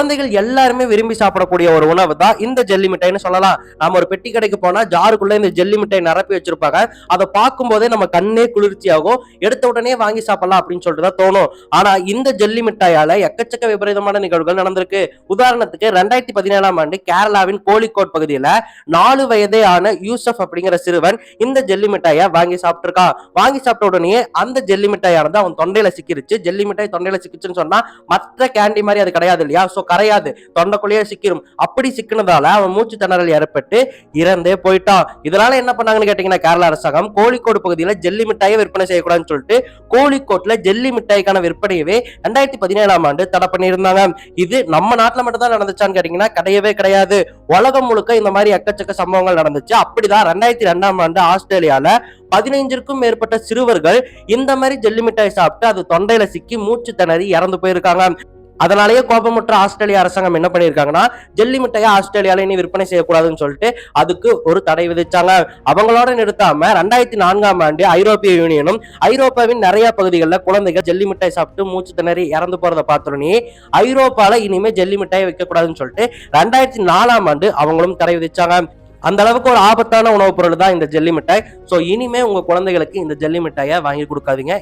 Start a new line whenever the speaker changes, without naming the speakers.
குழந்தைகள் எல்லாருமே விரும்பி சாப்பிடக்கூடிய ஒரு உணவு தான் இந்த ஜெல்லி மிட்டாய்னு சொல்லலாம். நாம ஒரு பெட்டி கடைக்கு போனா ஜாருக்குள்ள இந்த ஜெல்லி மிட்டாய் நிரப்பி வச்சிருப்பாங்க. அதை பார்க்கும் போதே நம்ம கண்ணே குளிர்ச்சியாகும். எடுத்த உடனே வாங்கி சாப்பிடலாம் அப்படின்னு சொல்லிட்டு தான் தோணும். ஆனா இந்த ஜெல்லி மிட்டாயால எக்கச்சக்க விபரீதமான நிகழ்வுகள் நடந்திருக்கு. உதாரணத்துக்கு 2017ஆம் ஆண்டு கேரளாவின் கோழிக்கோட் பகுதியில 4 வயதே ஆன யூசப் அப்படிங்கிற சிறுவன் இந்த ஜெல்லி மிட்டாயை வாங்கி சாப்பிட்டிருக்கான். வாங்கி சாப்பிட்ட உடனே அந்த ஜெல்லி மிட்டாயானது அவன் தொண்டையில சிக்கிருச்சு. ஜெல்லி மிட்டாய் தொண்டையில சிக்கிச்சுன்னு சொன்னா மற்ற கேண்டி மாதிரி அது கிடையாது இல்லையா? சோ கரையாது, தொண்டைக்குள்ளேயே சிக்கிரும். அப்படி சிக்கினதால அவன் மூச்சு திணறல் ஏற்பட்டு இறந்தே போயிட்டான். இதனால என்ன பண்ணாங்கன்னு கேட்டீங்கன்னா, கேரளா அரசாங்கம் கோழிக்கோடு பகுதியில ஜெல்லி மிட்டாயை விற்பனை செய்யக்கூடாதுன்னு சொல்லிட்டு கோழிக்கோட்ல ஜெல்லி மிட்டாய்க்கான விற்பனையவே 2017ஆம் ஆண்டு தடை பண்ணியிருந்தாங்க. இது நம்ம நாட்டுல மட்டும் தான் நடந்துச்சான்னு கேட்டீங்கன்னா கிடையவே கிடையாது. உலகம் முழுக்க இந்த மாதிரி எக்கச்சக்க சம்பவங்கள் நடந்துச்சு. அப்படிதான் 2002ஆம் ஆண்டு ஆஸ்திரேலியால 15க்கும் மேற்பட்ட சிறுவர்கள் இந்த மாதிரி ஜெல்லி மிட்டாய் சாப்பிட்டு அது தொண்டையில சிக்கி மூச்சு திணறி இறந்து போயிருக்காங்க. அதனாலேயே கோபமுற்ற ஆஸ்திரேலிய அரசாங்கம் என்ன பண்ணிருக்காங்கன்னா, ஜெல்லி மிட்டாயை ஆஸ்திரேலியால இனி விற்பனை செய்யக்கூடாதுன்னு சொல்லிட்டு அதுக்கு ஒரு தடை விதிச்சாங்க. அவங்களோட நிறுத்தாம 2004ஆம் ஆண்டு ஐரோப்பிய யூனியனும் ஐரோப்பாவின் நிறைய பகுதிகளில் குழந்தைகள் ஜெல்லி மிட்டாய் சாப்பிட்டு மூச்சு திணறி இறந்து போறதை பார்த்தோன்னே ஐரோப்பால இனிமே ஜெல்லி மிட்டாயை வைக்கக்கூடாதுன்னு சொல்லிட்டு 2004ஆம் ஆண்டு அவங்களும் தடை விதிச்சாங்க. அந்த அளவுக்கு ஒரு ஆபத்தான உணவுப் பொருள் தான் இந்த ஜெல்லி மிட்டாய். சோ இனிமே உங்க குழந்தைகளுக்கு இந்த ஜெல்லி மிட்டாயை வாங்கி கொடுக்காதீங்க.